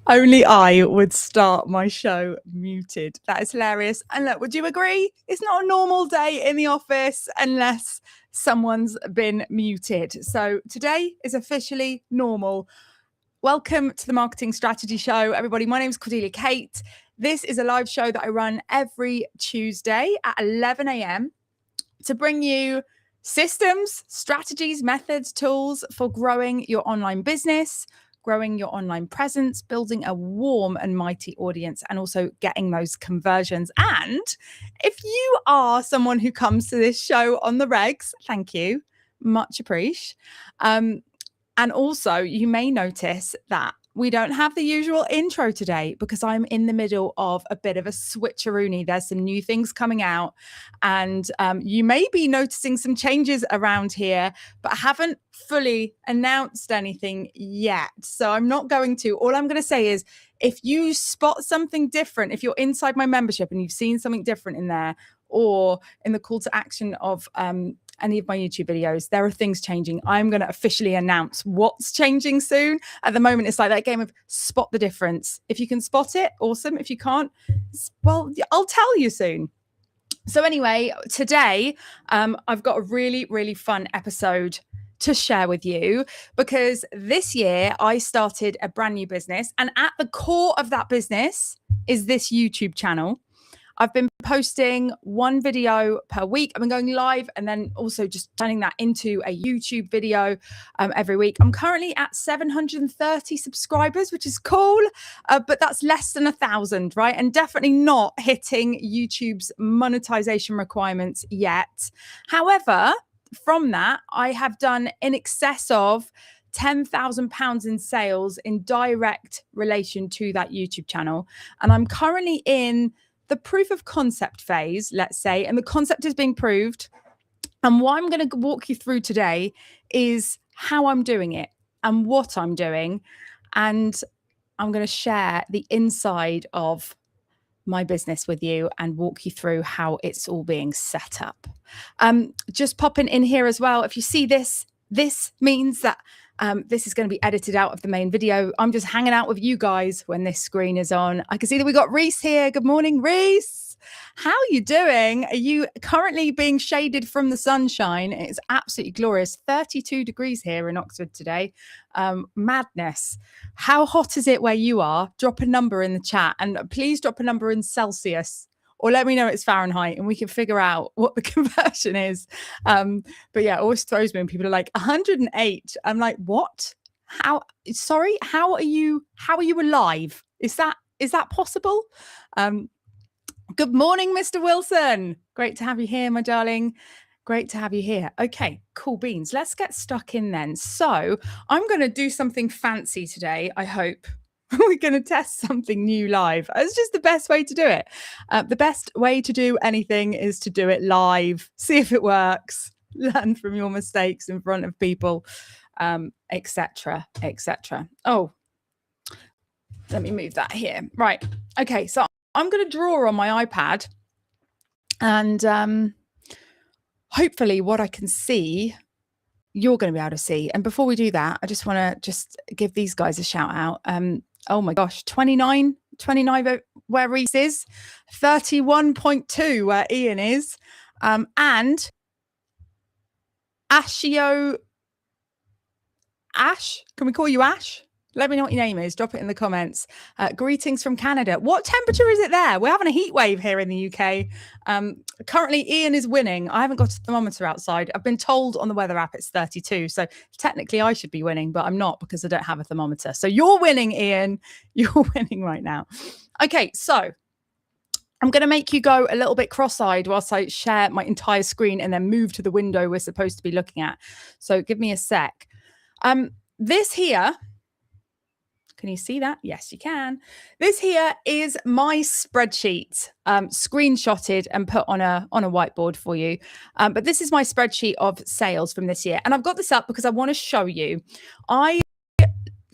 Only I would start my show muted. That is hilarious. And look, would you agree? It's not a normal day in the office unless someone's been muted. So today is officially normal. Welcome to the Marketing Strategy Show, everybody. My name is Cordelia Kate. This is a live show that I run every Tuesday at 11 a.m. to bring you systems, strategies, methods, tools for growing your online business, growing your online presence, building a warm and mighty audience, and also getting those conversions. And if you are someone who comes to this show on the regs, thank you, much appreciated. And also, you may notice that we don't have the usual intro today because I'm in the middle of a bit of a switcheroony. There's some new things coming out, and you may be noticing some changes around here, but I haven't fully announced anything yet. So I'm not going to. All I'm going to say is if you spot something different, if you're inside my membership and you've seen something different in there, or in the call to action of any of my YouTube videos, there are things changing. I'm going to officially announce what's changing soon. At the moment, it's like that game of spot the difference. If you can spot it, awesome. If you can't, well, I'll tell you soon. So anyway, today, I've got a really, really fun episode to share with you because this year I started a brand new business, and at the core of that business is this YouTube channel. I've been posting one video per week. I've been going live and then also just turning that into a YouTube video every week. I'm currently at 730 subscribers, which is cool, but that's less than 1,000, right? And definitely not hitting YouTube's monetization requirements yet. However, from that, I have done in excess of £10,000 in sales in direct relation to that YouTube channel. And I'm currently in the proof of concept phase, let's say, and the concept is being proved. And what I'm going to walk you through today is how I'm doing it and what I'm doing. And I'm going to share the inside of my business with you and walk you through how it's all being set up. Just popping in here as well. If you see this means that this is going to be edited out of the main video. I'm just hanging out with you guys when this screen is on. I can see that we got Reese here. Good morning, Reese. How are you doing? Are you currently being shaded from the sunshine? It's absolutely glorious. 32 degrees here in Oxford today. Madness. How hot is it where you are? Drop a number in the chat, and please drop a number in Celsius. Or let me know it's Fahrenheit and we can figure out what the conversion is. But yeah, it always throws me when people are like 108. I'm like, what? How? Sorry, how are you alive? Is that possible? Good morning, Mr. Wilson. Great to have you here, my darling. Great to have you here. Okay, cool beans. Let's get stuck in then. So I'm going to do something fancy today, I hope. We're going to test something new live. It's just the best way to do it. The best way to do anything is to do it live. See if it works. Learn from your mistakes in front of people, etc., etc. Oh, let me move that here. Right. Okay, so I'm going to draw on my iPad, and hopefully what I can see, you're going to be able to see. And before we do that, I just want to just give these guys a shout out. Oh my gosh, 29 where Reese is, 31.2 where Ian is, and Ashio, Ash, can we call you Ash? Let me know what your name is. Drop it in the comments. Greetings from Canada. What temperature is it there? We're having a heat wave here in the UK. Currently, Ian is winning. I haven't got a thermometer outside. I've been told on the weather app it's 32. So technically, I should be winning, but I'm not because I don't have a thermometer. So you're winning, Ian. You're winning right now. Okay, so I'm going to make you go a little bit cross-eyed whilst I share my entire screen and then move to the window we're supposed to be looking at. So give me a sec. This here... Can you see that? Yes, you can. This here is my spreadsheet, screenshotted and put on a whiteboard for you. But this is my spreadsheet of sales from this year. And I've got this up because I want to show you. I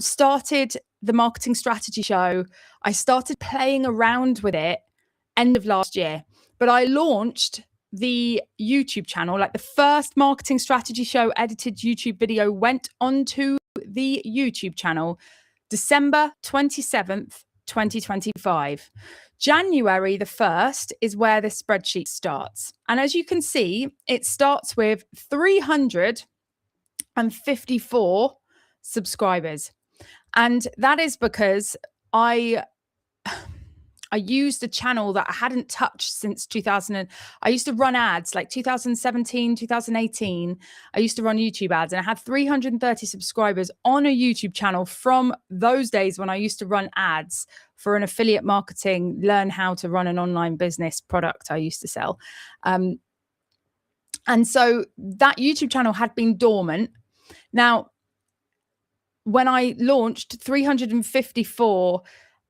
started the Marketing Strategy Show. I started playing around with it end of last year. But I launched the YouTube channel, like the first Marketing Strategy Show edited YouTube video went onto the YouTube channel December 27th, 2025. January the 1st is where this spreadsheet starts. And as you can see, it starts with 354 subscribers. And that is because I used a channel that I hadn't touched since 2000. I used to run ads like 2017, 2018. I used to run YouTube ads, and I had 330 subscribers on a YouTube channel from those days when I used to run ads for an affiliate marketing, learn how to run an online business product I used to sell. And so that YouTube channel had been dormant. Now, when I launched 354,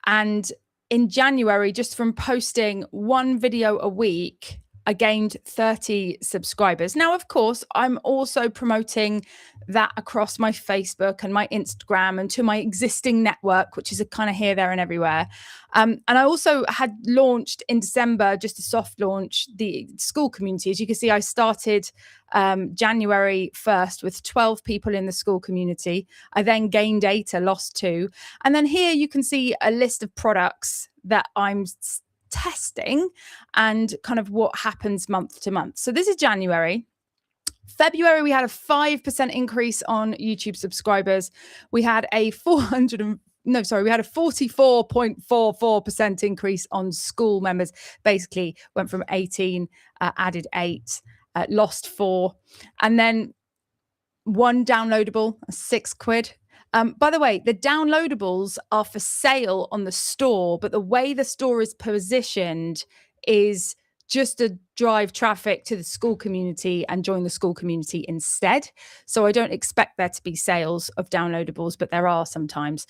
and in January, just from posting one video a week, I gained 30 subscribers. Now, of course, I'm also promoting that across my Facebook and my Instagram and to my existing network, which is a kind of here, there, and everywhere. And I also had launched in December, just a soft launch, the school community. As you can see, I started January 1st with 12 people in the school community. I then gained 8, lost 2. And then here you can see a list of products that I'm testing and kind of what happens month to month. So this is January. February, we had a 5% increase on YouTube subscribers. We had a 44.44% increase on school members. Basically went from 18, added 8, lost 4. And then one downloadable, £6. By the way, the downloadables are for sale on the store, but the way the store is positioned is just to drive traffic to the school community and join the school community instead. So I don't expect there to be sales of downloadables, but there are sometimes.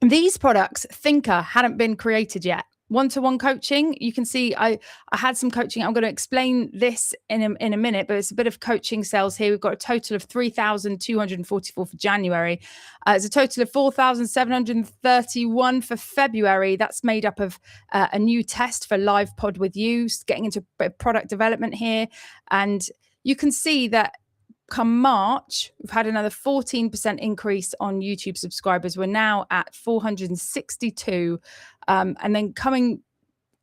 These products, Thinker, hadn't been created yet. One-to-one coaching, you can see I had some coaching. I'm going to explain this in a minute, but it's a bit of coaching sales here. We've got a total of 3,244 for January. It's a total of 4,731 for February. That's made up of a new test for live pod with you, getting into product development here. And you can see that come March, we've had another 14% increase on YouTube subscribers. We're now at 462. And then coming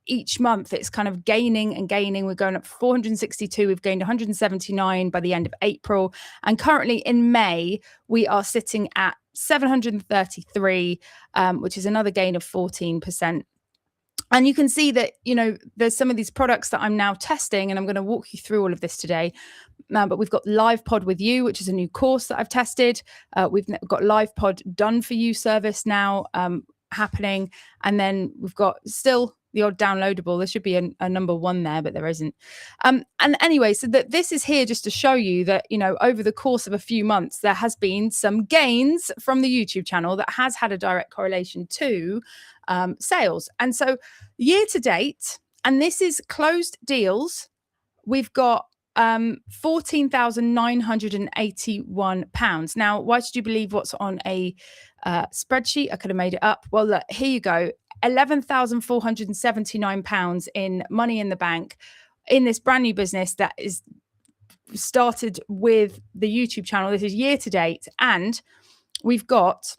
each month, it's kind of gaining and gaining. We're going up 462. We've gained 179 by the end of April. And currently in May, we are sitting at 733, which is another gain of 14%. And you can see that, you know, there's some of these products that I'm now testing, and I'm going to walk you through all of this today. But we've got Live Pod with You, which is a new course that I've tested. We've got Live Pod Done For You service now happening. And then we've got still the odd downloadable. There should be a number 1 there, but there isn't. And anyway, so that this is here just to show you that, you know, over the course of a few months, there has been some gains from the YouTube channel that has had a direct correlation to sales. And so year to date, and this is closed deals, we've got £14,981. Now, why should you believe what's on a spreadsheet? I could have made it up. Well, look, here you go. £11,479 in money in the bank in this brand new business that is started with the YouTube channel. This is year to date. And we've got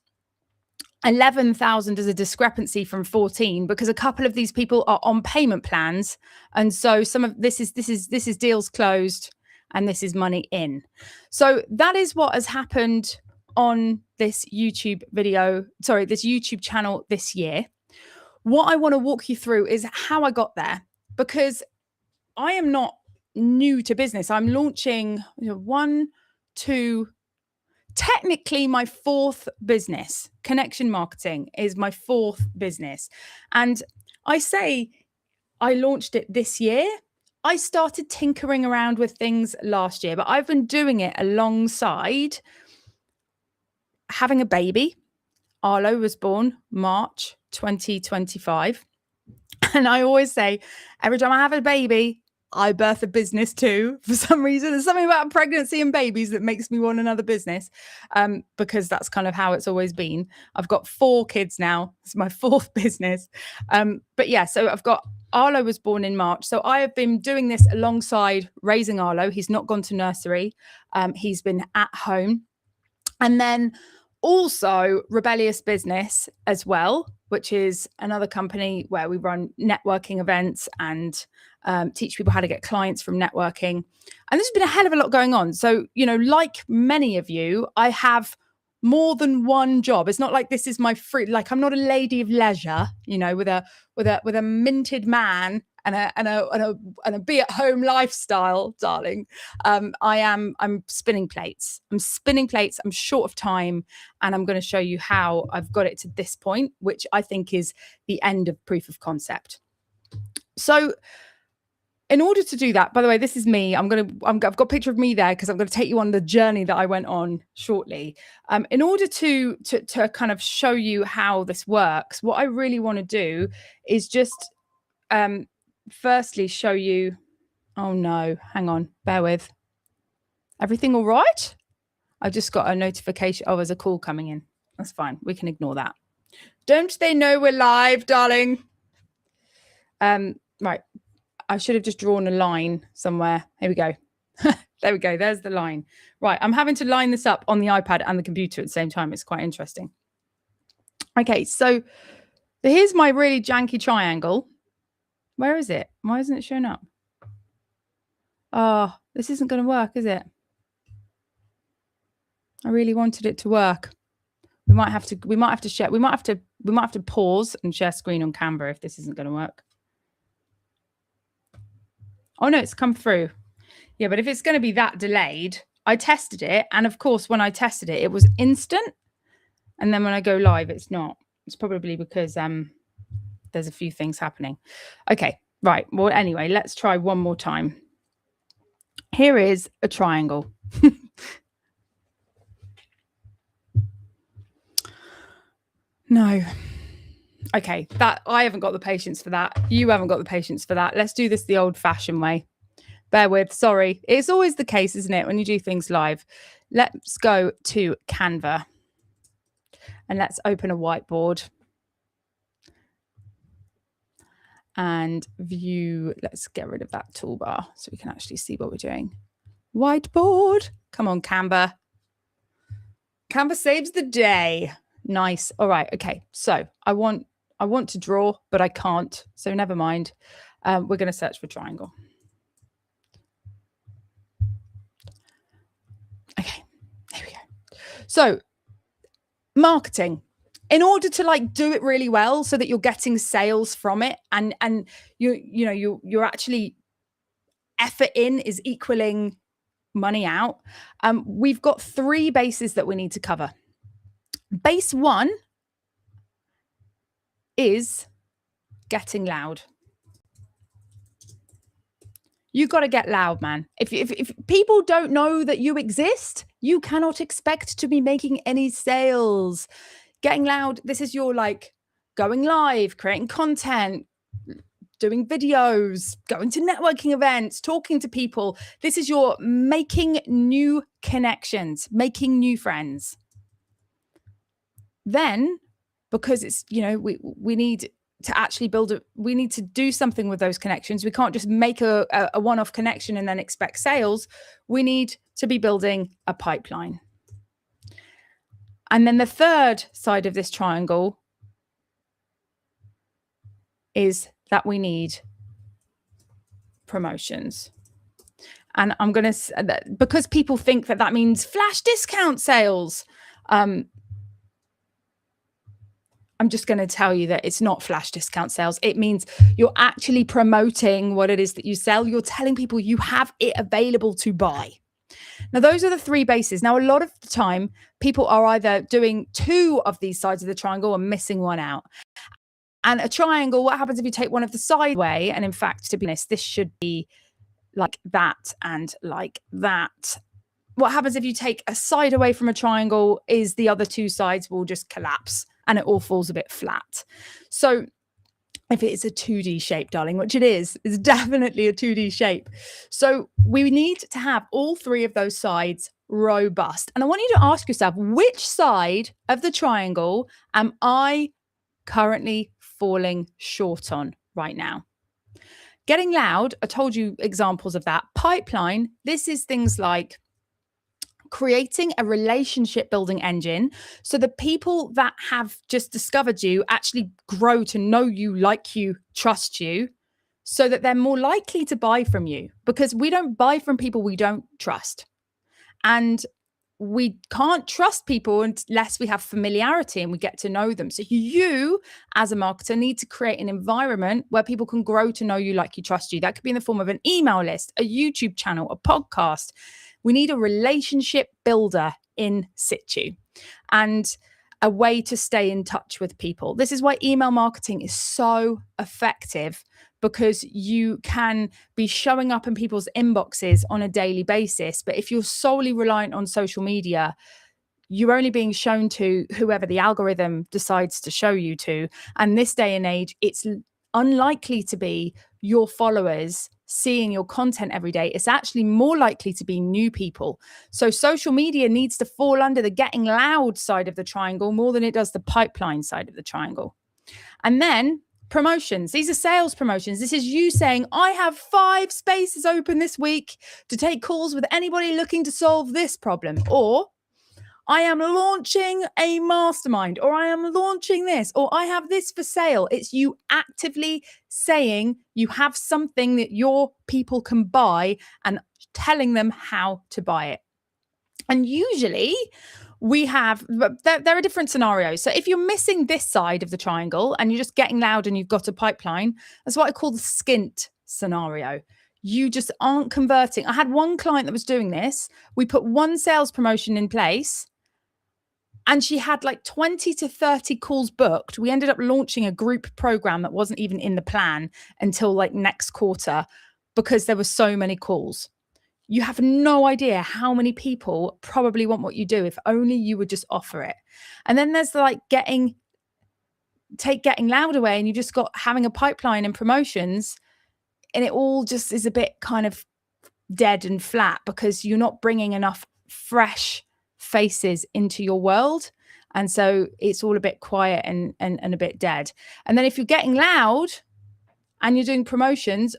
11,000 as a discrepancy from 14 because a couple of these people are on payment plans, and so some of this is deals closed and this is money in. So that is what has happened on this YouTube channel this year. What I want to walk you through is how I got there, because I am not new to business. I'm launching technically my 4th business. Connection marketing is my 4th business. And I say I launched it this year. I started tinkering around with things last year, but I've been doing it alongside having a baby. Arlo was born March 2025. And I always say, every time I have a baby, I birth a business too. For some reason, there's something about pregnancy and babies that makes me want another business, because that's kind of how it's always been. I've got 4 kids now. It's my 4th business. But yeah, so I've got Arlo was born in March. So I have been doing this alongside raising Arlo. He's not gone to nursery. He's been at home. And then Also, Rebellious Business as well, which is another company where we run networking events and teach people how to get clients from networking. And there's been a hell of a lot going on. So, like many of you, I have more than one job. It's not like this is my free, like I'm not a lady of leisure, with a minted man and a be at home lifestyle, darling. I'm spinning plates. I'm short of time, and I'm going to show you how I've got it to this point, which I think is the end of proof of concept. So in order to do that, by the way, this is me. I've got a picture of me there because I'm going to take you on the journey that I went on shortly. In order to kind of show you how this works, what I really want to do is just firstly show you. Oh no, hang on, bear with. Everything all right? I just got a notification. Oh, there's a call coming in. That's fine. We can ignore that. Don't they know we're live, darling? Right. I should have just drawn a line somewhere. Here we go. There we go. There's the line. Right. I'm having to line this up on the iPad and the computer at the same time. It's quite interesting. Okay. So here's my really janky triangle. Where is it? Why isn't it showing up? Oh, this isn't going to work, is it? I really wanted it to work. We might have to share. We might have to pause and share screen on Canva if this isn't going to work. Oh no, it's come through. Yeah, but if it's going to be that delayed, I tested it. And of course, when I tested it, it was instant. And then when I go live, it's not. It's probably because there's a few things happening. Okay, right. Well, anyway, let's try one more time. Here is a triangle. No. Okay, that I haven't got the patience for that. You haven't got the patience for that. Let's do this the old-fashioned way. Bear with, sorry. It's always the case, isn't it, when you do things live? Let's go to Canva and let's open a whiteboard and view. Let's get rid of that toolbar so we can actually see what we're doing. Whiteboard. Come on, Canva. Canva saves the day. Nice. All right. Okay. So I want to draw, but I can't. So never mind. We're going to search for triangle. Okay. Here we go. So marketing. In order to do it really well so that you're getting sales from it and you're actually effort in is equaling money out. We've got 3 bases that we need to cover. Base 1 is getting loud. You got to get loud, man. If people don't know that you exist, you cannot expect to be making any sales. Getting loud, this is your going live, creating content, doing videos, going to networking events, talking to people. This is your making new connections, making new friends. Then, because it's, we need to actually we need to do something with those connections. We can't just make a one-off connection and then expect sales. We need to be building a pipeline. And then the third side of this triangle is that we need promotions. And I'm going to, because people think that means flash discount sales. I'm just going to tell you that it's not flash discount sales. It means you're actually promoting what it is that you sell. You're telling people you have it available to buy. Now, those are the 3 bases. Now, a lot of the time, people are either doing 2 of these sides of the triangle and missing one out. And a triangle, what happens if you take one of the side away? And in fact, to be honest, this should be like that and like that. What happens if you take a side away from a triangle is the other 2 sides will just collapse and it all falls a bit flat. So if it is a 2D shape, darling, which it is, it's definitely a 2D shape. So we need to have all 3 of those sides robust. And I want you to ask yourself, which side of the triangle am I currently falling short on right now? Getting loud, I told you examples of that. Pipeline, this is things like creating a relationship building engine so the people that have just discovered you actually grow to know you, like you, trust you, so that they're more likely to buy from you, because we don't buy from people we don't trust. And we can't trust people unless we have familiarity and we get to know them. So you, as a marketer, need to create an environment where people can grow to know you, like you, trust you. That could be in the form of an email list, a YouTube channel, a podcast. We need a relationship builder in situ and a way to stay in touch with people. This is why email marketing is so effective, because you can be showing up in people's inboxes on a daily basis. But if you're solely reliant on social media, you're only being shown to whoever the algorithm decides to show you to. And this day and age, it's unlikely to be your followers seeing your content every day. It's actually more likely to be new people. So social media needs to fall under the getting loud side of the triangle more than it does the pipeline side of the triangle. And then promotions. These are sales promotions. This is you saying, I have 5 spaces open this week to take calls with anybody looking to solve this problem. Or I am launching a mastermind, or I am launching this, or I have this for sale. It's you actively saying you have something that your people can buy and telling them how to buy it. And usually there are different scenarios. So if you're missing this side of the triangle and you're just getting loud and you've got a pipeline, that's what I call the skint scenario. You just aren't converting. I had one client that was doing this. We put one sales promotion in place and she had like 20 to 30 calls booked. We ended up launching a group program that wasn't even in the plan until like next quarter, because there were so many calls. You have no idea how many people probably want what you do if only you would just offer it. And then there's like getting loud away, and you just got having a pipeline and promotions, and it all just is a bit kind of dead and flat because you're not bringing enough fresh faces into your world. And so it's all a bit quiet and a bit dead. And then if you're getting loud and you're doing promotions,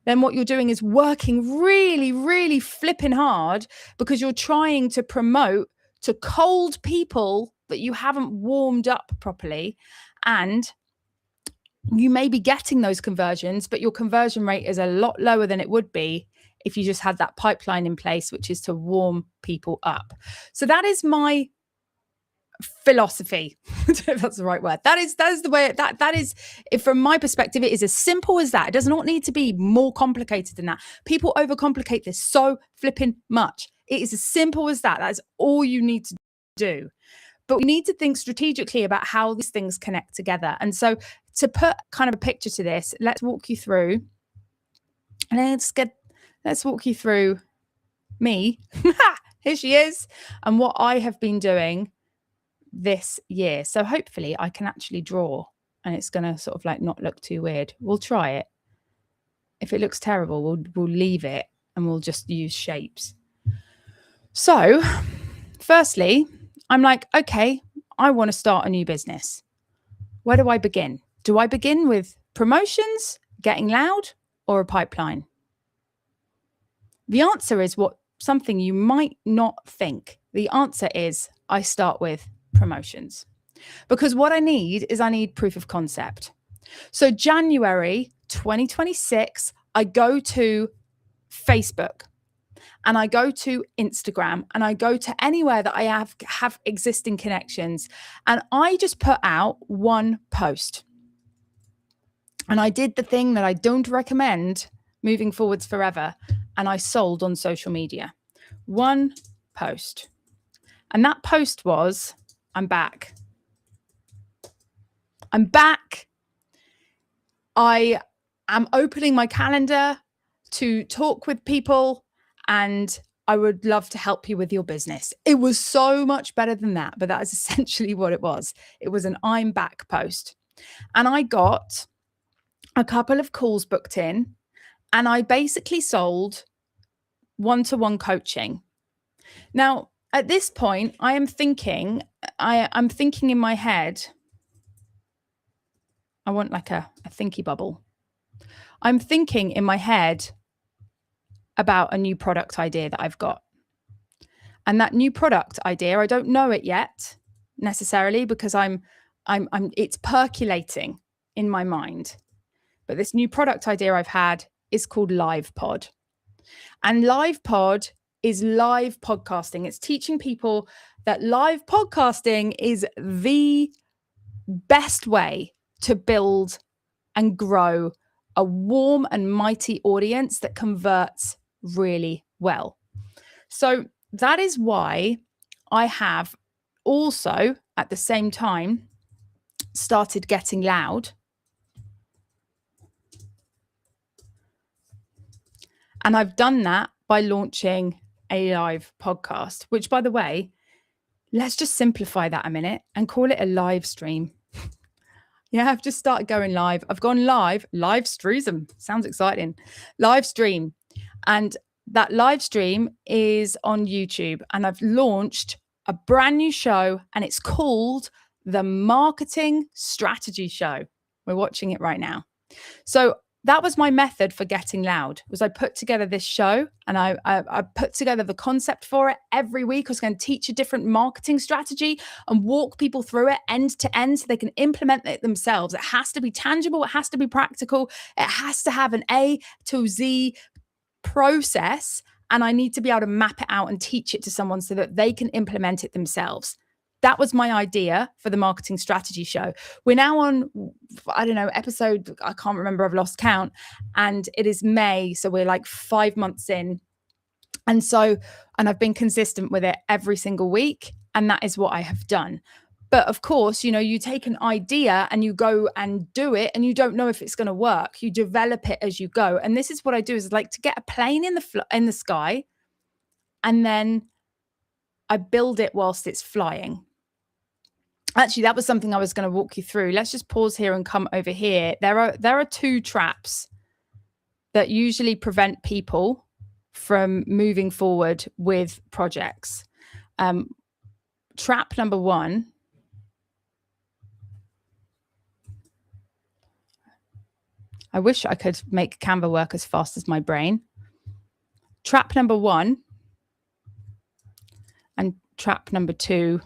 then what you're doing is working really, really flipping hard because you're trying to promote to cold people that you haven't warmed up properly. And you may be getting those conversions, but your conversion rate is a lot lower than it would be if you just had that pipeline in place, which is to warm people up. So that is my philosophy, if that's the right word. That is the way that is, if from my perspective, it is as simple as that. It does not need to be more complicated than that. People overcomplicate this so flipping much. It is as simple as that. That is all you need to do. But we need to think strategically about how these things connect together. And so to put kind of a picture to this, let's walk you through. Let's walk you through me. Here she is, and what I have been doing this year. So hopefully I can actually draw and it's going to sort of like not look too weird. We'll try it. If it looks terrible, we'll leave it and we'll just use shapes. So firstly, I'm like, okay, I want to start a new business. Where do I begin? Do I begin with promotions, getting loud, or a pipeline? The answer is something you might not think. The answer is I start with promotions, because what I need proof of concept. So January 2026, I go to Facebook and I go to Instagram and I go to anywhere that I have existing connections, and I just put out one post. And I did the thing that I don't recommend moving forwards forever, and I sold on social media. One post. And that post was, I'm back. I'm back. I am opening my calendar to talk with people, and I would love to help you with your business. It was so much better than that, but that is essentially what it was. It was an I'm back post. And I got a couple of calls booked in, and I basically sold one-to-one coaching. Now, at this point, I'm thinking in my head, I want like a thinky bubble. I'm thinking in my head about a new product idea that I've got. And that new product idea, I don't know it yet necessarily because it's percolating in my mind. But this new product idea I've had is called Live Pod. And Live Pod is live podcasting. It's teaching people that live podcasting is the best way to build and grow a warm and mighty audience that converts really well. So that is why I have also at the same time started Getting Loud. And I've done that by launching a live podcast, which, by the way, let's just simplify that a minute and call it a live stream. Yeah, I've just started going live. I've gone live stream. Sounds exciting. Live stream. And that live stream is on YouTube. And I've launched a brand new show and it's called the Marketing Strategy Show. We're watching it right now. So that was my method for Getting Loud, was I put together this show and I put together the concept for it. Every week I was going to teach a different marketing strategy and walk people through it end to end so they can implement it themselves. It has to be tangible. It has to be practical. It has to have an A to Z process. And I need to be able to map it out and teach it to someone so that they can implement it themselves. That was my idea for the Marketing Strategy Show. We're now on, I don't know, episode, I can't remember, I've lost count. And it is May. So we're like 5 months in. And I've been consistent with it every single week. And that is what I have done. But of course, you take an idea and you go and do it and you don't know if it's going to work. You develop it as you go. And this is what I do is like to get a plane in the sky and then I build it whilst it's flying. Actually, that was something I was going to walk you through. Let's just pause here and come over here. There are 2 traps that usually prevent people from moving forward with projects. Trap number 1. I wish I could make Canva work as fast as my brain. Trap number 1 and trap number 2.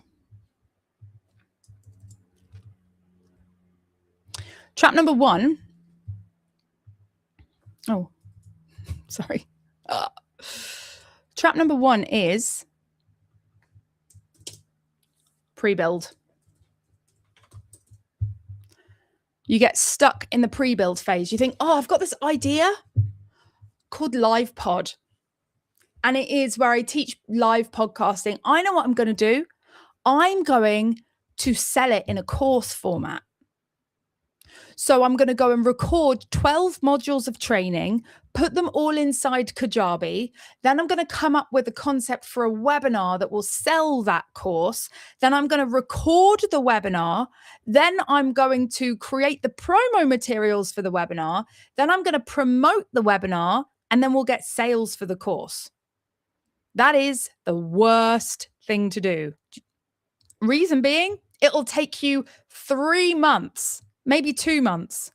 Trap number 1. Oh, sorry. Trap number 1 is pre-build. You get stuck in the pre-build phase. You think, I've got this idea called Live Pod. And it is where I teach live podcasting. I know what I'm going to do. I'm going to sell it in a course format. So I'm going to go and record 12 modules of training, put them all inside Kajabi. Then I'm going to come up with a concept for a webinar that will sell that course. Then I'm going to record the webinar. Then I'm going to create the promo materials for the webinar. Then I'm going to promote the webinar and then we'll get sales for the course. That is the worst thing to do. Reason being, it'll take you 3 months. Maybe 2 months,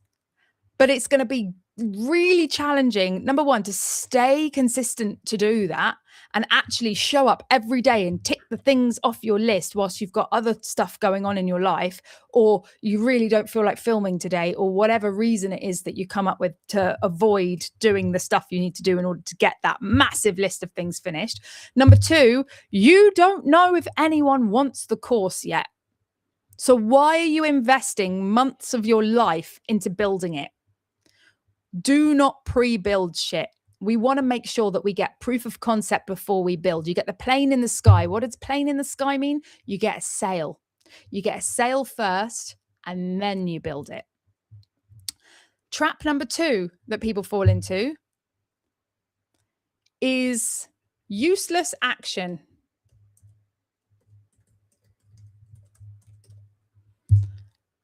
but it's going to be really challenging. Number 1, to stay consistent to do that and actually show up every day and tick the things off your list whilst you've got other stuff going on in your life, or you really don't feel like filming today, or whatever reason it is that you come up with to avoid doing the stuff you need to do in order to get that massive list of things finished. Number 2, you don't know if anyone wants the course yet. So why are you investing months of your life into building it? Do not pre-build shit. We want to make sure that we get proof of concept before we build. You get the plane in the sky. What does plane in the sky mean? You get a sail. You get a sail first and then you build it. Trap number 2 that people fall into is useless action.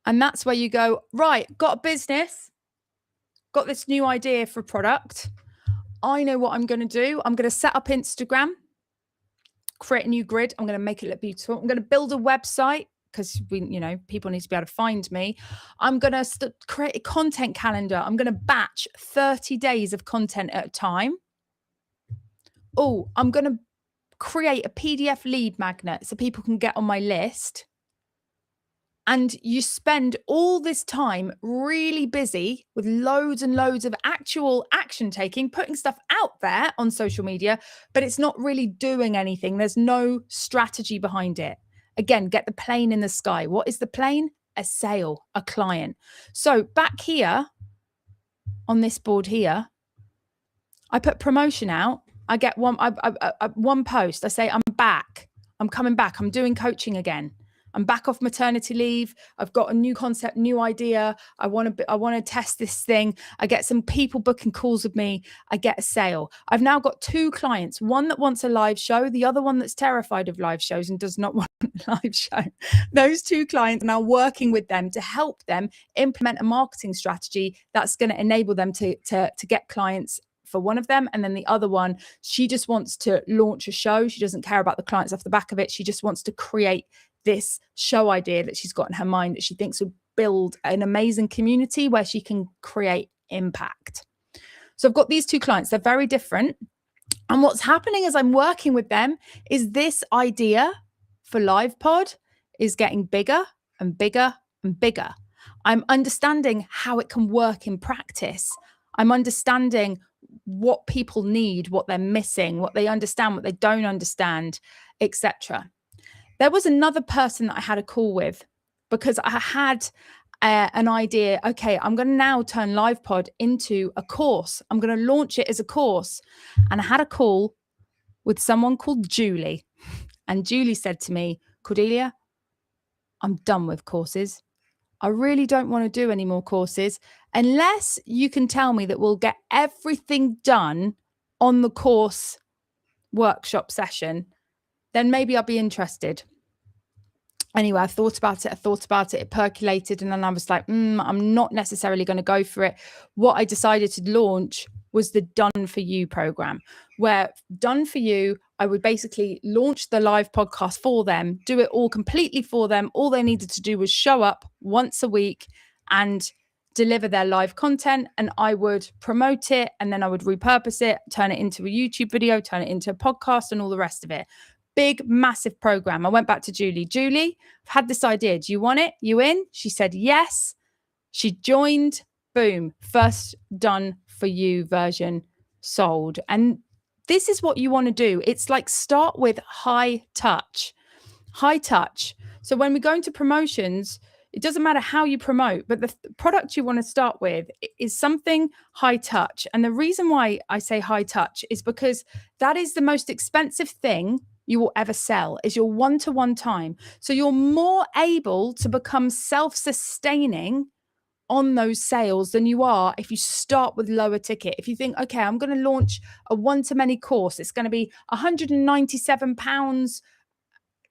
And that's where you go, right, got a business, got this new idea for a product. I know what I'm going to do. I'm going to set up Instagram, create a new grid. I'm going to make it look beautiful. I'm going to build a website because people need to be able to find me. I'm going to create a content calendar. I'm going to batch 30 days of content at a time. I'm going to create a PDF lead magnet so people can get on my list. And you spend all this time really busy with loads and loads of actual action taking, putting stuff out there on social media, but it's not really doing anything. There's no strategy behind it. Again, get the plane in the sky. What is the plane? A sale, a client. So back here on this board here, I put promotion out. I get one post. I say, I'm back. I'm coming back. I'm doing coaching again. I'm back off maternity leave. I've got a new concept, new idea. I want to test this thing. I get some people booking calls with me. I get a sale. I've now got 2 clients, one that wants a live show, the other one that's terrified of live shows and does not want a live show. Those 2 clients are now working with them to help them implement a marketing strategy that's going to enable them to get clients for one of them. And then the other one, she just wants to launch a show. She doesn't care about the clients off the back of it. She just wants to create this show idea that she's got in her mind that she thinks would build an amazing community where she can create impact. So I've got these 2 clients. They're very different. And what's happening as I'm working with them is this idea for Live Pod is getting bigger and bigger and bigger. I'm understanding how it can work in practice. I'm understanding what people need, what they're missing, what they understand, what they don't understand, etc. There was another person that I had a call with because I had an idea. Okay, I'm going to now turn LivePod into a course. I'm going to launch it as a course. And I had a call with someone called Julie. And Julie said to me, Cordelia, I'm done with courses. I really don't want to do any more courses unless you can tell me that we'll get everything done on the course workshop session. Then maybe I'll be interested. Anyway, I thought about it, it percolated, and then I was like, I'm not necessarily going to go for it. What I decided to launch was the Done For You program, where Done For You, I would basically launch the live podcast for them, do it all completely for them. All they needed to do was show up once a week and deliver their live content, and I would promote it, and then I would repurpose it, turn it into a YouTube video, turn it into a podcast, and all the rest of it. Big, massive program. I went back to Julie. Julie, I've had this idea. Do you want it? You in? She said yes. She joined. Boom. First Done For You version sold. And this is what you want to do. It's like start with high touch. High touch. So when we go into promotions, it doesn't matter how you promote, but the product you want to start with is something high touch. And the reason why I say high touch is because that is the most expensive thing you will ever sell, is your one-to-one time. So you're more able to become self-sustaining on those sales than you are if you start with lower ticket. If you think, okay, I'm going to launch a one-to-many course, it's going to be £197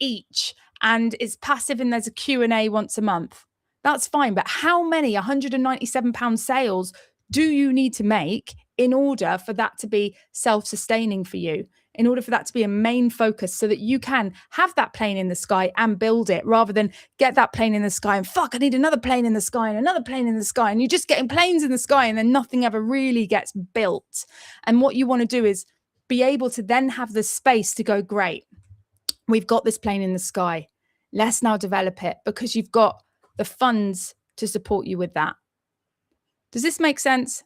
each, and it's passive and there's a Q&A once a month. That's fine. But how many £197 sales do you need to make in order for that to be self-sustaining for you? In order for that to be a main focus so that you can have that plane in the sky and build it, rather than get that plane in the sky and I need another plane in the sky and another plane in the sky. And you're just getting planes in the sky and then nothing ever really gets built. And what you want to do is be able to then have the space to go, great, we've got this plane in the sky. Let's now develop it, because you've got the funds to support you with that. Does this make sense?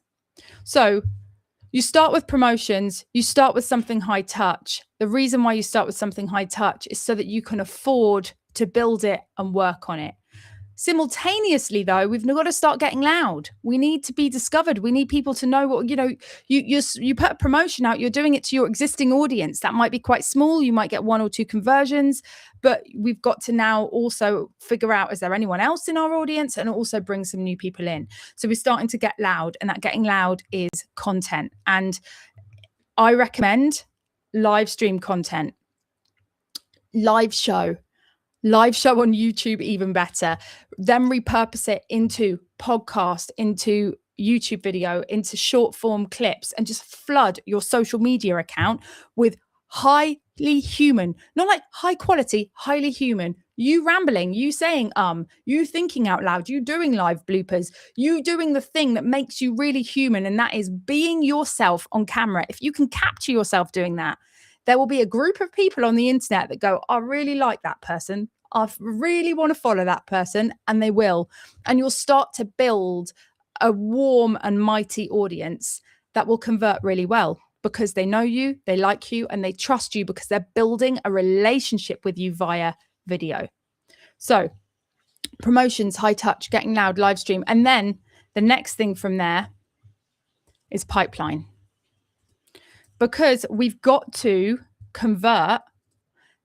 So you start with promotions, you start with something high touch. The reason why you start with something high touch is so that you can afford to build it and work on it. Simultaneously, though, we've got to start getting loud. We need to be discovered. We need people to know what, you put a promotion out, you're doing it to your existing audience. That might be quite small. You might get 1 or 2 conversions, but we've got to now also figure out, is there anyone else in our audience, and also bring some new people in. So we're starting to get loud, and that getting loud is content. And I recommend live stream content, live show on YouTube, even better. Then repurpose it into podcast, into YouTube video, into short form clips, and just flood your social media account with highly human, not like high quality, highly human. You rambling, you saying, you thinking out loud, you doing live bloopers, you doing the thing that makes you really human. And that is being yourself on camera. If you can capture yourself doing that, there will be a group of people on the internet that go, I really like that person. I really want to follow that person. And they will. And you'll start to build a warm and mighty audience that will convert really well because they know you, they like you, and they trust you because they're building a relationship with you via video. So promotions, high touch, getting loud, live stream. And then the next thing from there is pipeline. Because we've got to convert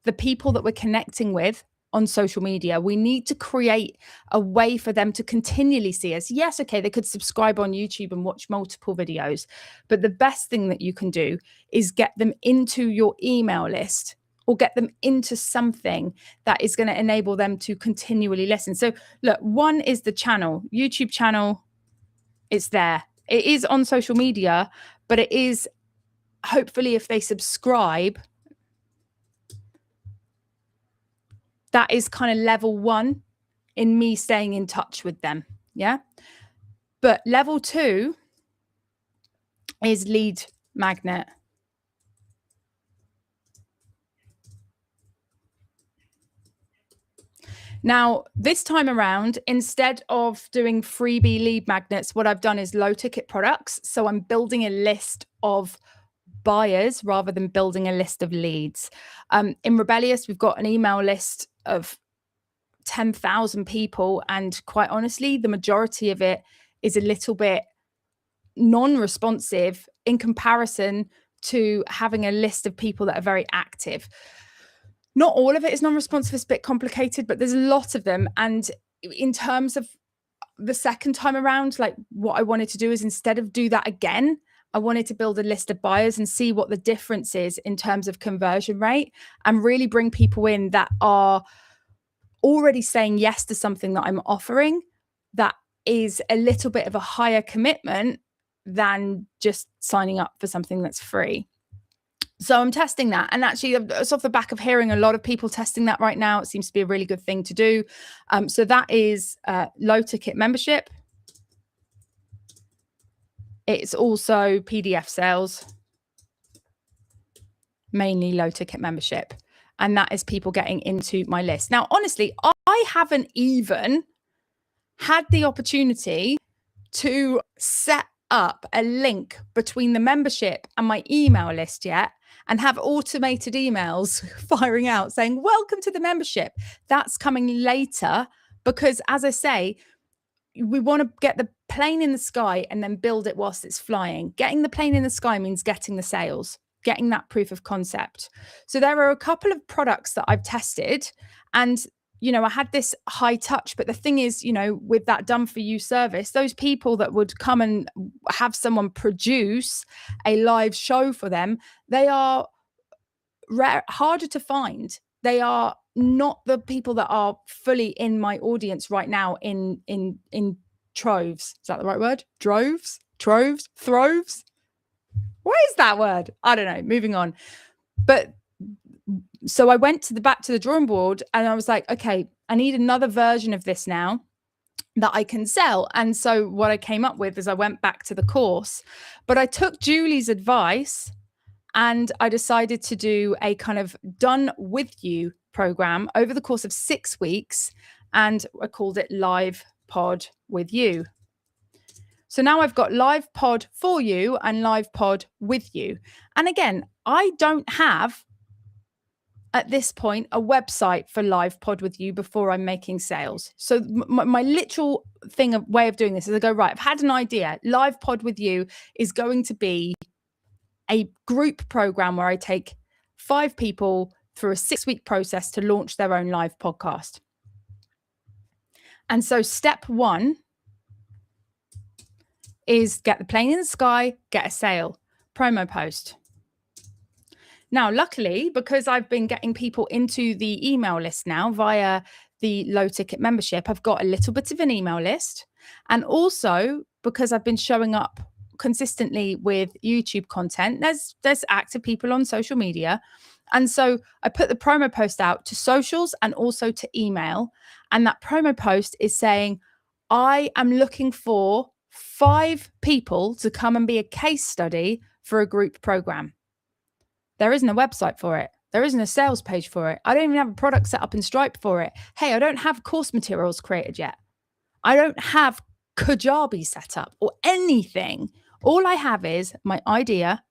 the people that we're connecting with on social media. We need to create a way for them to continually see us. Yes, okay, they could subscribe on YouTube and watch multiple videos, but the best thing that you can do is get them into your email list or get them into something that is going to enable them to continually listen. So look, one is the channel, YouTube channel. It's there. It is on social media, but it is hopefully if they subscribe, that is kind of level one in me staying in touch with them. Yeah. But level two is lead magnet. Now, this time around, instead of doing freebie lead magnets, what I've done is low ticket products. So I'm building a list of buyers rather than building a list of leads. In Rebellious, we've got an email list of 10,000 people. And quite honestly, the majority of it is a little bit non-responsive in comparison to having a list of people that are very active. Not all of it is non-responsive, it's a bit complicated, but there's a lot of them. And in terms of the second time around, like what I wanted to do is instead of do that again, I wanted to build a list of buyers and see what the difference is in terms of conversion rate and really bring people in that are already saying yes to something that I'm offering that is a little bit of a higher commitment than just signing up for something that's free. So I'm testing that. And actually, it's off the back of hearing a lot of people testing that right now. It seems to be a really good thing to do. So that is low ticket membership. It's also PDF sales, mainly low ticket membership. And that is people getting into my list. Now, honestly, I haven't even had the opportunity to set up a link between the membership and my email list yet and have automated emails firing out saying, welcome to the membership. That's coming later because, as I say, we want to get the plane in the sky and then build it whilst it's flying. Getting the plane in the sky means getting the sales, getting that proof of concept. So there are a couple of products that I've tested and, you know, I had this high touch, but the thing is, you know, with that done for you service, those people that would come and have someone produce a live show for them, they are harder to find. They are not the people that are fully in my audience right now in troves. Is that the right word? Droves? Troves? Throves? What is that word? I don't know. Moving on. But so I went back to the drawing board and I was like, okay, I need another version of this now that I can sell. And so what I came up with is I went back to the course, but I took Julie's advice and I decided to do a kind of done with you program over the course of 6 weeks. And I called it Live Pod with You. So now I've got Live Pod for you and Live Pod with you. And again, I don't have at this point a website for Live Pod with you before I'm making sales. So my literal way of doing this is I go, right, I've had an idea. Live Pod with you is going to be a group program where I take 5 people through a 6-week process to launch their own live podcast. And so step 1 is get the plane in the sky, get a sale, promo post. Now, luckily, because I've been getting people into the email list now via the low ticket membership, I've got a little bit of an email list. And also because I've been showing up consistently with YouTube content, there's active people on social media. And so I put the promo post out to socials and also to email. And that promo post is saying, I am looking for 5 people to come and be a case study for a group program. There isn't a website for it. There isn't a sales page for it. I don't even have a product set up in Stripe for it. Hey, I don't have course materials created yet. I don't have Kajabi set up or anything. All I have is my idea,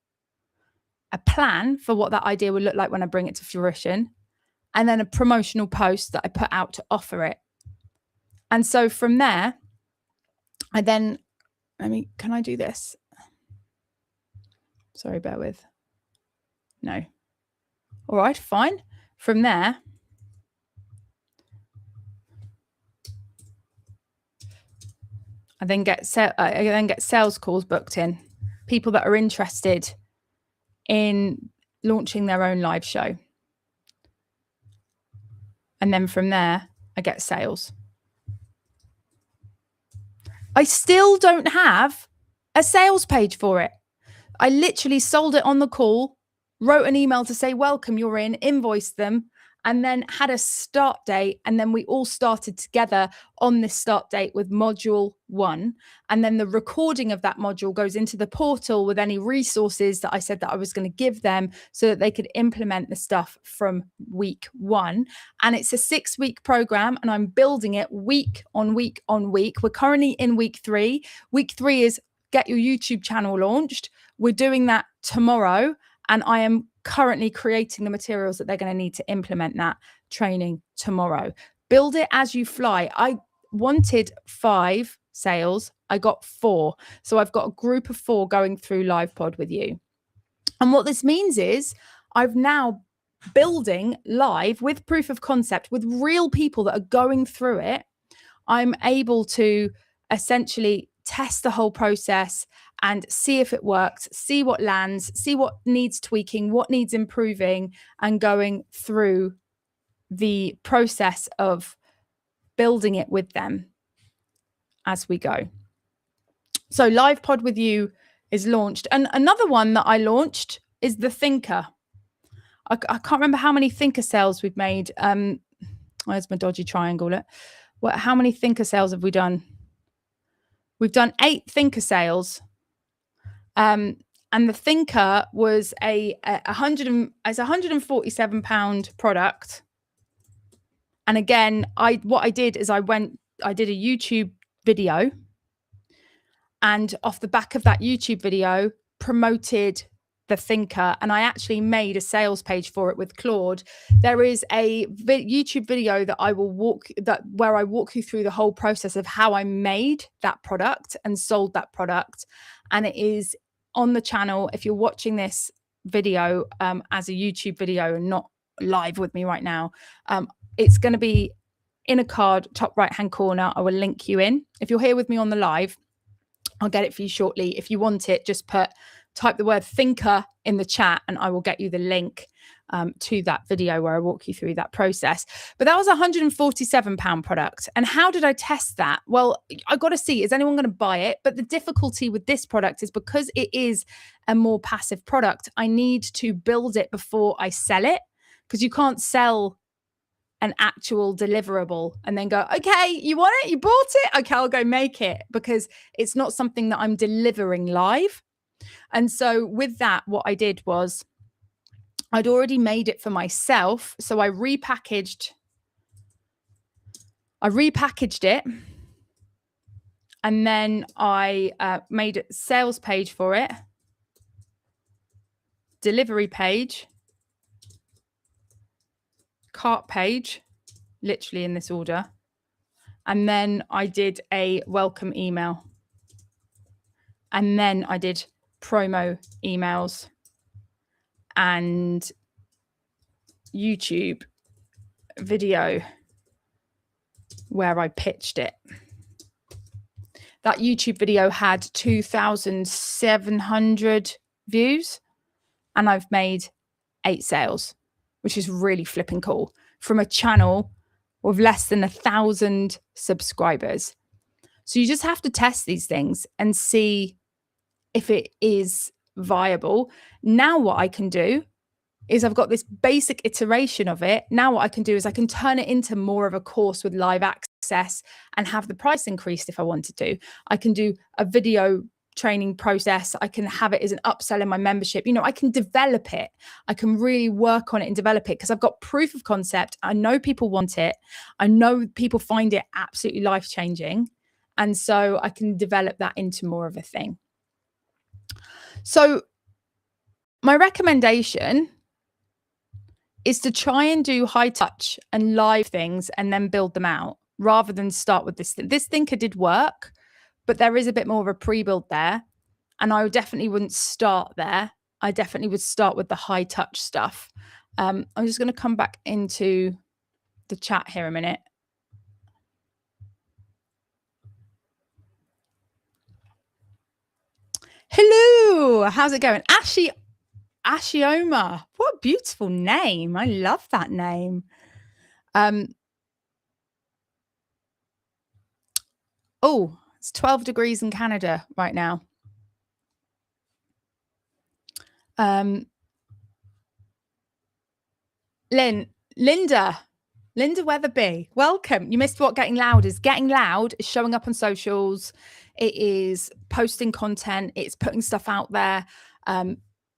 a plan for what that idea would look like when I bring it to fruition, and then a promotional post that I put out to offer it. And so from there, can I do this? Sorry, bear with. No. All right, fine. From there, I then get sales calls booked in, people that are interested in launching their own live show. And then from there, I get sales. I still don't have a sales page for it. I literally sold it on the call, wrote an email to say, welcome, you're in, invoiced them, and then had a start date. And then we all started together on this start date with module 1. And then the recording of that module goes into the portal with any resources that I said that I was going to give them so that they could implement the stuff from week 1. And it's a 6-week program, and I'm building it week on week on week. We're currently in week 3. Week 3 is get your YouTube channel launched. We're doing that tomorrow. And I am currently creating the materials that they're going to need to implement that training tomorrow. Build it as you fly. I wanted 5 sales. I got 4. So I've got a group of 4 going through LivePod with you. And what this means is I've now building live with proof of concept with real people that are going through it. I'm able to essentially test the whole process and see if it works, see what lands, see what needs tweaking, what needs improving, and going through the process of building it with them as we go. So LivePod with you is launched. And another one that I launched is the Thinker. I can't remember how many Thinker sales we've made. Where's my dodgy triangle? How many Thinker sales have we done? We've done 8 Thinker sales. And the Thinker was a £147 product. And again, what I did is I did a YouTube video, and off the back of that YouTube video promoted the Thinker, and I actually made a sales page for it with Claude. There is a YouTube video that where I walk you through the whole process of how I made that product and sold that product, and it is on the channel. If you're watching this video as a YouTube video and not live with me right now, it's going to be in a card, top right hand corner. I will link you in. If you're here with me on the live, I'll get it for you shortly. If you want it, just type the word Thinker in the chat and I will get you the link to that video where I walk you through that process. But that was a £147 product. And how did I test that? Well, I got to see, is anyone going to buy it? But the difficulty with this product is because it is a more passive product, I need to build it before I sell it, because you can't sell an actual deliverable and then go, okay, you want it? You bought it? Okay, I'll go make it, because it's not something that I'm delivering live. And so with that, what I did was I'd already made it for myself. So I repackaged it. And then I made a sales page for it, delivery page, cart page, literally in this order. And then I did a welcome email. And then I did promo emails and YouTube video where I pitched it. That YouTube video had 2,700 views and I've made 8 sales, which is really flipping cool from a channel with less than 1,000 subscribers. So you just have to test these things and see if it is viable. Now what I can do is I've got this basic iteration of it. Now what I can do is I can turn it into more of a course with live access and have the price increased if I wanted to. I can do a video training process. I can have it as an upsell in my membership. I can develop it. I can really work on it and develop it because I've got proof of concept. I know people want it. I know people find it absolutely life-changing. And so I can develop that into more of a thing. So my recommendation is to try and do high touch and live things and then build them out rather than start with this. This thinker did work, but there is a bit more of a pre-build there. And I definitely wouldn't start there. I definitely would start with the high touch stuff. I'm just going to come back into the chat here a minute. Hello, how's it going? Ashioma, what a beautiful name. I love that name. Oh, it's 12 degrees in Canada right now. Linda Weatherby, welcome. You missed what Getting Loud is. Getting Loud is showing up on socials. It is posting content. It's putting stuff out there,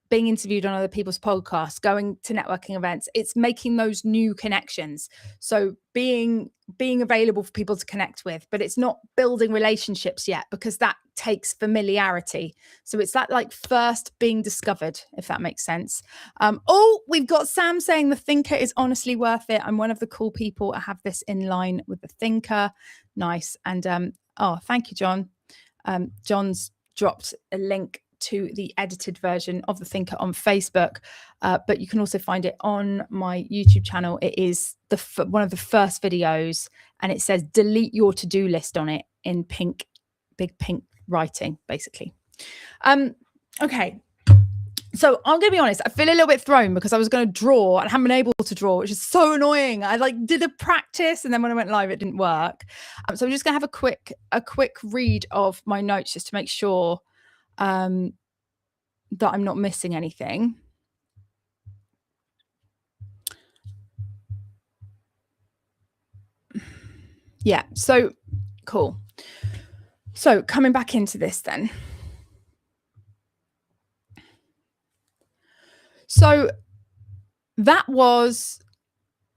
being interviewed on other people's podcasts, going to networking events. It's making those new connections. So being available for people to connect with, but it's not building relationships yet because that takes familiarity. So it's that like first being discovered, if that makes sense. Oh, we've got Sam saying the thinker is honestly worth it. I'm one of the cool people. I have this in line with the thinker. Nice. And oh, thank you, John. John's dropped a link to the edited version of the thinker on Facebook, but you can also find it on my YouTube channel. It is one of the first videos, and it says delete your to-do list on it in pink, big pink writing, basically. Okay, so I'm gonna be honest, I feel a little bit thrown because I was going to draw and I haven't been able to draw, which is so annoying. I did a practice, and then when I went live it didn't work. So I'm just gonna have a quick read of my notes just to make sure that I'm not missing anything. Yeah, so cool. So coming back into this then. So that was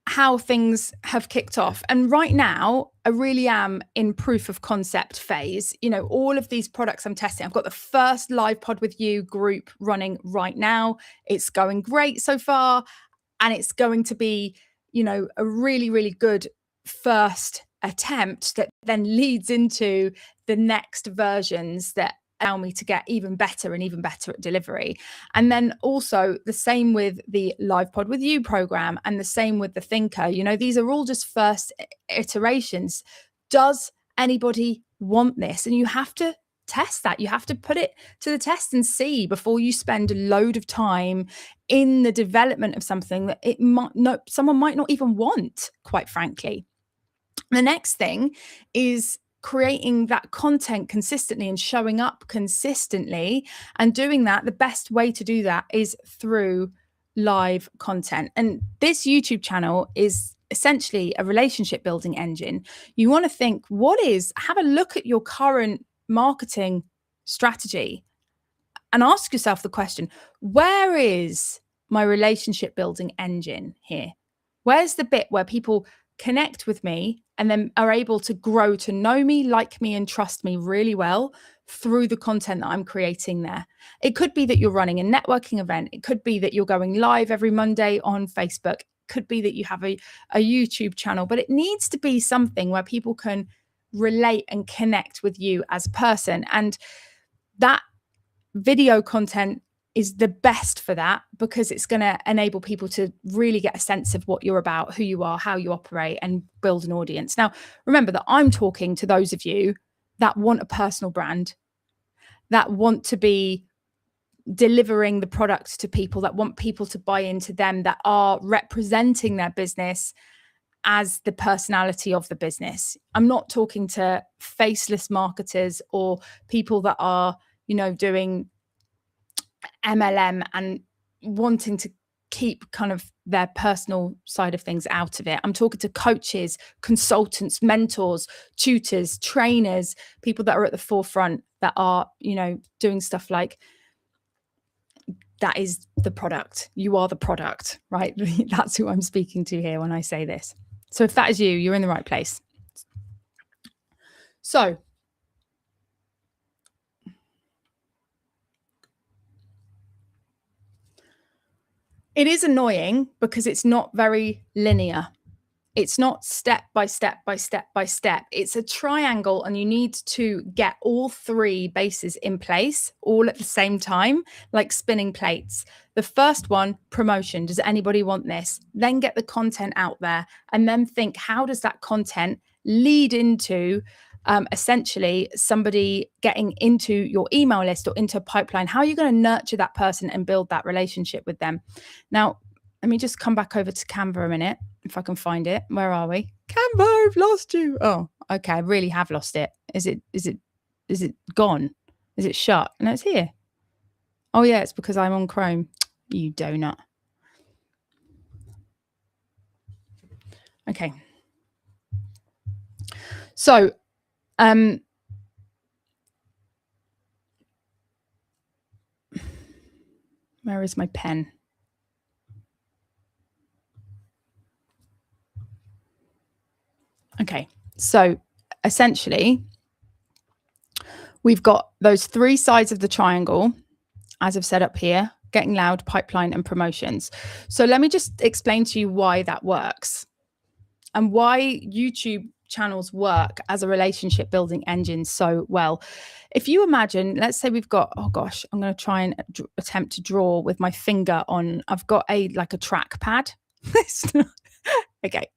how things have kicked off. And right now, I really am in proof of concept phase. All of these products I'm testing, I've got the first live pod with you group running right now. It's going great so far. And it's going to be, a really, really good first attempt that then leads into the next versions that allow me to get even better at delivery. And then also the same with the live pod with you program and the same with the thinker. These are all just first iterations. Does anybody want this? And you have to test that. You have to put it to the test and see before you spend a load of time in the development of something that someone might not even want, quite frankly. The next thing is creating that content consistently and showing up consistently, and doing that. The best way to do that is through live content. And this YouTube channel is essentially a relationship building engine. You want to think, have a look at your current marketing strategy and ask yourself the question, where is my relationship building engine here? Where's the bit where people connect with me and then are able to grow to know me, like me, and trust me really well through the content that I'm creating there? It could be that you're running a networking event. It could be that you're going live every Monday on Facebook. It could be that you have a YouTube channel, but it needs to be something where people can relate and connect with you as a person. And that video content is the best for that, because it's going to enable people to really get a sense of what you're about, who you are, how you operate, and build an audience. Now, remember that I'm talking to those of you that want a personal brand, that want to be delivering the product to people, that want people to buy into them, that are representing their business as the personality of the business. I'm not talking to faceless marketers or people that are, doing MLM and wanting to keep kind of their personal side of things out of it. I'm talking to coaches, consultants, mentors, tutors, trainers, people that are at the forefront that are, doing stuff like that is the product. You are the product, right? That's who I'm speaking to here when I say this. So if that is you, you're in the right place. So it is annoying because it's not very linear. It's not step by step by step by step. It's a triangle, and you need to get all three bases in place all at the same time, like spinning plates. The first one, promotion. Does anybody want this? Then get the content out there, and then think, how does that content lead into essentially somebody getting into your email list or into a pipeline? How are you going to nurture that person and build that relationship with them? Now, let me just come back over to Canva a minute, if I can find it. Where are we? Canva, I've lost you. Oh, okay. I really have lost it. Is it gone? Is it shut? No, it's here. Oh yeah, it's because I'm on Chrome. You donut. Okay. So, where is my pen? Okay, so essentially, we've got those three sides of the triangle, as I've set up here: getting loud, pipeline, and promotions. So let me just explain to you why that works and why YouTube channels work as a relationship building engine so well. If you imagine, let's say we've got, oh gosh, I'm going to try and attempt to draw with my finger on, I've got like a trackpad. Okay.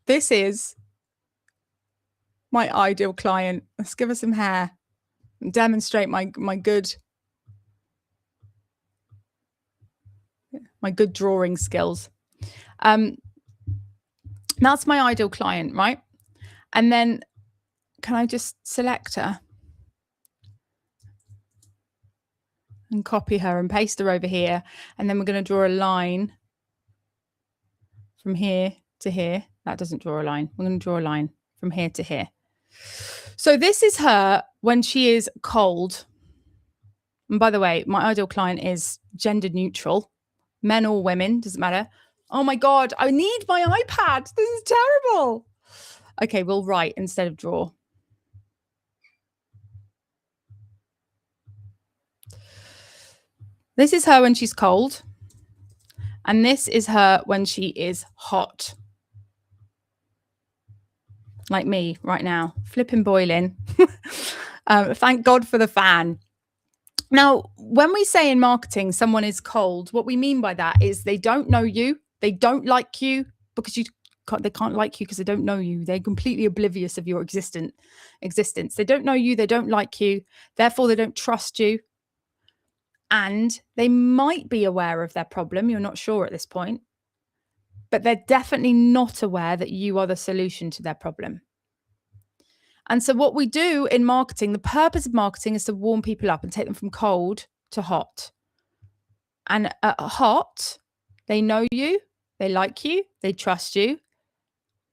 This is my ideal client. Let's give her some hair and demonstrate my good drawing skills. That's my ideal client, right? And then can I just select her and copy her and paste her over here? And then we're going to draw a line from here to here. That doesn't draw a line. We're going to draw a line from here to here. So this is her when she is cold. And by the way, my ideal client is gender neutral, men or women, doesn't matter. Oh my God, I need my iPad. This is terrible. Okay, we'll write instead of draw. This is her when she's cold. And this is her when she is hot. Like me right now, flipping boiling. Thank God for the fan. Now, when we say in marketing, someone is cold, what we mean by that is they don't know you. They don't like you because they can't like you because they don't know you. They're completely oblivious of your existence. They don't know you. They don't like you. Therefore, they don't trust you. And they might be aware of their problem. You're not sure at this point. But they're definitely not aware that you are the solution to their problem. And so what we do in marketing, the purpose of marketing is to warm people up and take them from cold to hot. And at hot, they know you, they like you, they trust you,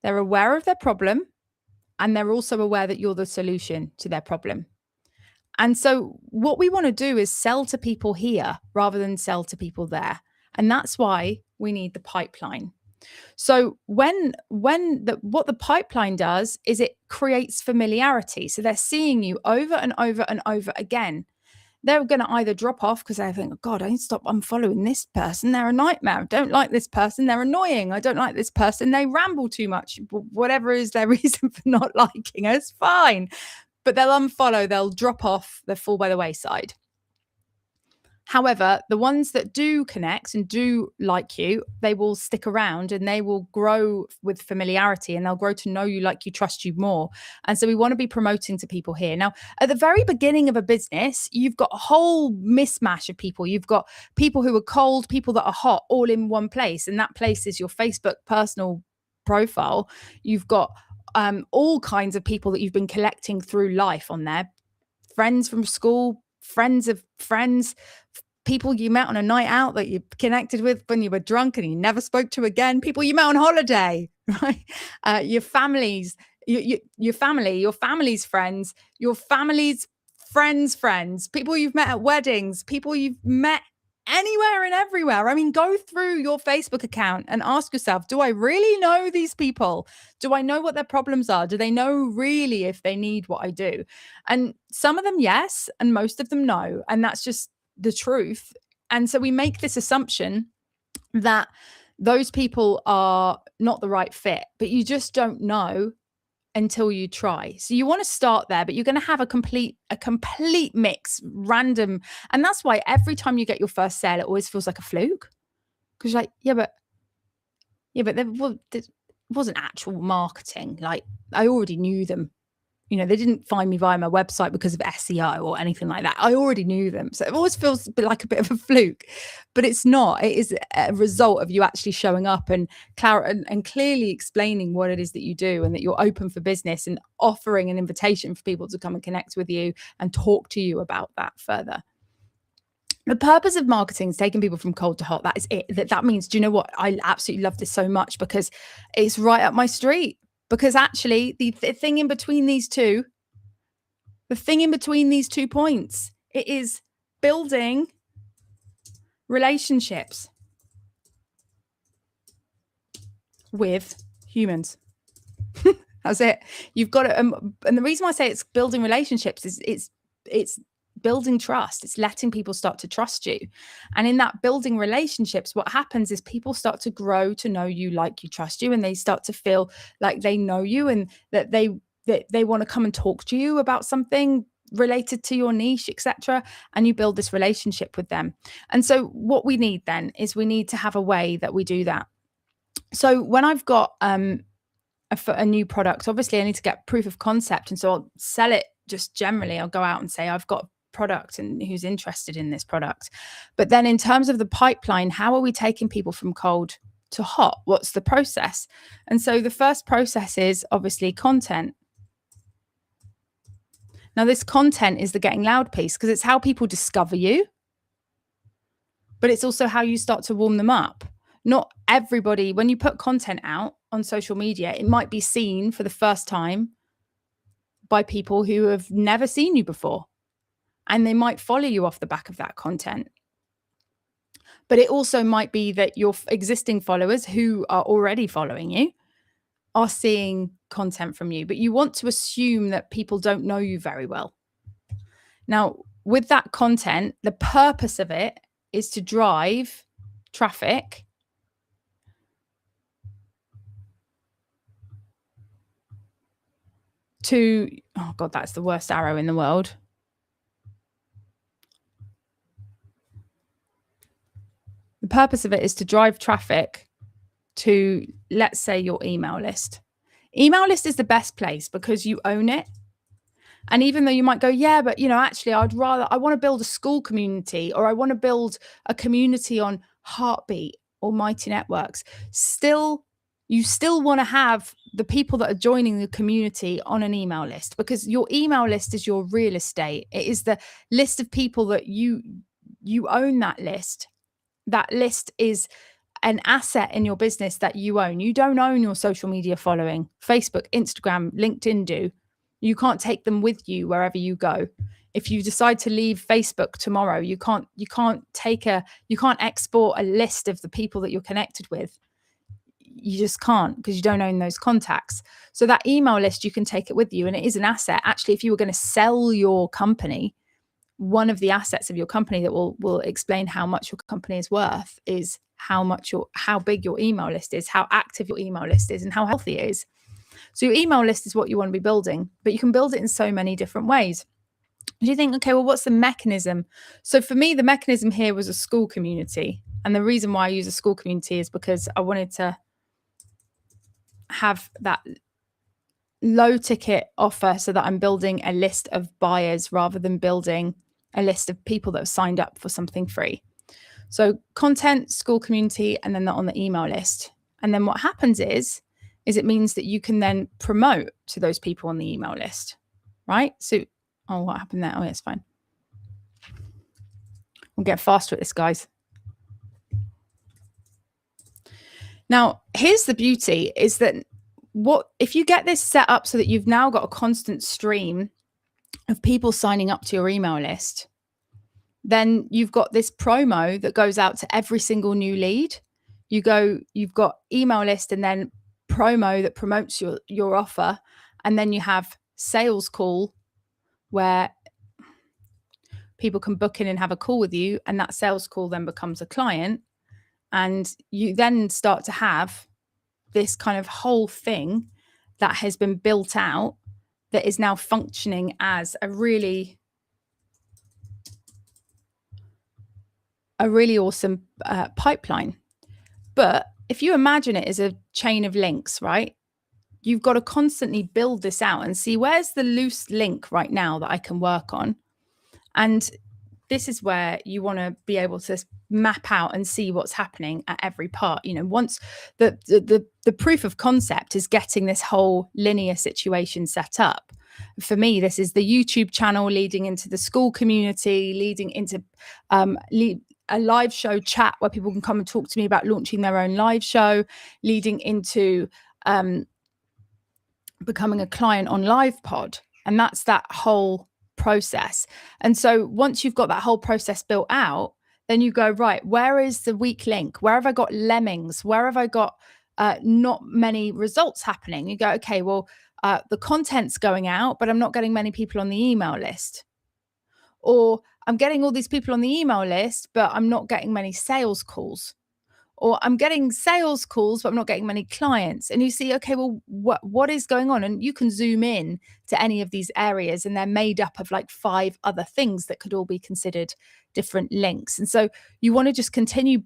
they're aware of their problem, and they're also aware that you're the solution to their problem. And so what we want to do is sell to people here rather than sell to people there. And that's why we need the pipeline. So what the pipeline does is it creates familiarity. So they're seeing you over and over and over again. They're going to either drop off because they think, oh God, I need to stop unfollowing this person. They're a nightmare. I don't like this person. They're annoying. I don't like this person. They ramble too much. Whatever is their reason for not liking us, fine. But they'll unfollow, they'll drop off, they'll fall by the wayside. However, the ones that do connect and do like you, they will stick around and they will grow with familiarity and they'll grow to know you, like you, trust you more. And so we want to be promoting to people here. Now, at the very beginning of a business, you've got a whole mismatch of people. You've got people who are cold, people that are hot, all in one place. And that place is your Facebook personal profile. You've got all kinds of people that you've been collecting through life on there. Friends from school, friends of friends, people you met on a night out that you connected with when you were drunk and you never spoke to again, people you met on holiday, right? Your families, your family, your family's friends, your family's friends, people you've met at weddings, people you've met anywhere and everywhere. I mean, go through your Facebook account and ask yourself, do I really know these people? Do I know what their problems are? Do they know really if they need what I do? And some of them, yes, and most of them, no. And that's just the truth. And so we make this assumption that those people are not the right fit, but you just don't know until you try. So you want to start there, but you're going to have a complete mix, random. And that's why every time you get your first sale, it always feels like a fluke. Because you're like, but there wasn't actual marketing. Like, I already knew them. You know, they didn't find me via my website because of SEO or anything like that. I already knew them. So it always feels like a bit of a fluke, but it's not. It is a result of you actually showing up and clearly explaining what it is that you do, and that you're open for business and offering an invitation for people to come and connect with you and talk to you about that further. The purpose of marketing is taking people from cold to hot. That is it. That means, do you know what? I absolutely love this so much because it's right up my street. Because actually, the thing in between these two, points, it is building relationships with humans. That's it. You've got to, and the reason why I say it's building relationships is it's building trust. It's letting people start to trust you. And in that building relationships, what happens is people start to grow to know you, like you, trust you, and they start to feel like they know you, and that they want to come and talk to you about something related to your niche, etc. And you build this relationship with them. And so what we need then is we need to have a way that we do that. So when I've got a new product, obviously I need to get proof of concept. And so I'll sell it just generally. I'll go out and say, I've got product and who's interested in this product. But then in terms of the pipeline, how are we taking people from cold to hot? What's the process? And so the first process is obviously content. Now this content is the getting loud piece, because it's how people discover you, but it's also how you start to warm them up. Not everybody, when you put content out on social media, it might be seen for the first time by people who have never seen you before. And they might follow you off the back of that content. But it also might be that your existing followers who are already following you are seeing content from you, but you want to assume that people don't know you very well. Now, with that content, the purpose of it is to drive traffic to, oh God, that's the worst arrow in the world. The purpose of it is to drive traffic to, let's say, your email list. Email list is the best place because you own it. And even though you might go, yeah, but actually I want to build a school community, or I want to build a community on Heartbeat or Mighty Networks. You still want to have the people that are joining the community on an email list, because your email list is your real estate. It is the list of people that you own that list. That list is an asset in your business that you own. You don't own your social media following. Facebook, Instagram, LinkedIn do. You can't take them with you wherever you go. If you decide to leave Facebook tomorrow, you can't export a list of the people that you're connected with. You just can't, because you don't own those contacts. So that email list, you can take it with you, and it is an asset. Actually, if you were going to sell your company, one of the assets of your company that will explain how much your company is worth is how big your email list is, how active your email list is, and how healthy it is. So your email list is what you want to be building, but you can build it in so many different ways. Do you think, okay, well, what's the mechanism? So for me, the mechanism here was a school community. And the reason why I use a school community is because I wanted to have that low ticket offer so that I'm building a list of buyers rather than building a list of people that have signed up for something free. So content, school community, and then that on the email list. And then what happens is it means that you can then promote to those people on the email list, right? So, oh, what happened there? Oh, yeah, it's fine. We'll get faster at this, guys. Now, here's the beauty, is that what if you get this set up so that you've now got a constant stream of people signing up to your email list, then you've got this promo that goes out to every single new lead. You've got email list and then promo that promotes your offer. And then you have sales call where people can book in and have a call with you. And that sales call then becomes a client. And you then start to have this kind of whole thing that has been built out that is now functioning as a really awesome pipeline. But if you imagine it as a chain of links, right? You've got to constantly build this out and see where's the loose link right now that I can work on. And this is where you want to be able to map out and see what's happening at every part. Once the proof of concept is getting this whole linear situation set up. For me, this is the YouTube channel leading into the school community, leading into a live show chat where people can come and talk to me about launching their own live show, leading into becoming a client on Live Pod. And that's that whole process. And so once you've got that whole process built out, then you go, right, where is the weak link? Where have I got lemmings? Where have I got not many results happening? You go, okay, well, the content's going out, but I'm not getting many people on the email list. Or I'm getting all these people on the email list, but I'm not getting many sales calls. Or I'm getting sales calls, but I'm not getting many clients. And you see, okay, well, what is going on? And you can zoom in to any of these areas, and they're made up of like 5 other things that could all be considered different links. And so you want to just continue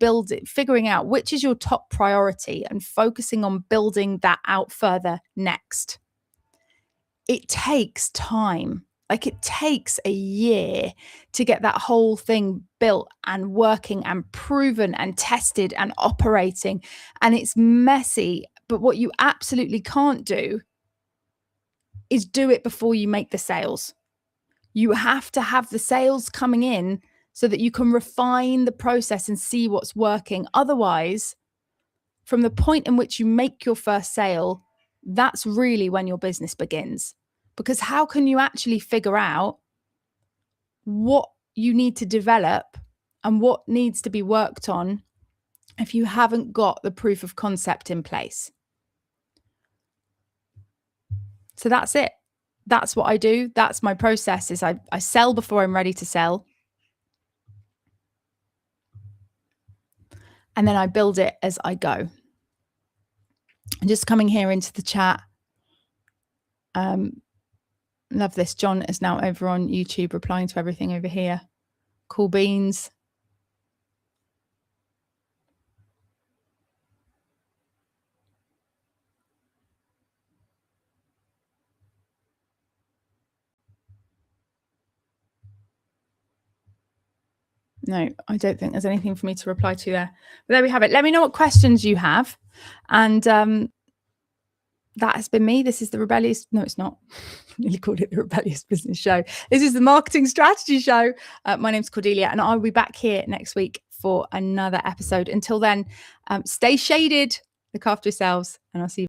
figuring out which is your top priority and focusing on building that out further next. It takes time. Like it takes a year to get that whole thing built and working and proven and tested and operating. And it's messy. But what you absolutely can't do is do it before you make the sales. You have to have the sales coming in so that you can refine the process and see what's working. Otherwise, from the point in which you make your first sale, that's really when your business begins. Because how can you actually figure out what you need to develop and what needs to be worked on if you haven't got the proof of concept in place? So that's it. That's what I do. That's my process. Is I sell before I'm ready to sell. And then I build it as I go. And just coming here into the chat. Love this. John is now over on YouTube replying to everything over here. Cool beans. No, I don't think there's anything for me to reply to there. But there we have it. Let me know what questions you have. And that has been me. This is the Rebellious... No, it's not. I nearly called it the Rebellious Business Show. This is the Marketing Strategy Show. My name's Cordelia, and I'll be back here next week for another episode. Until then, stay shaded, look after yourselves, and I'll see you.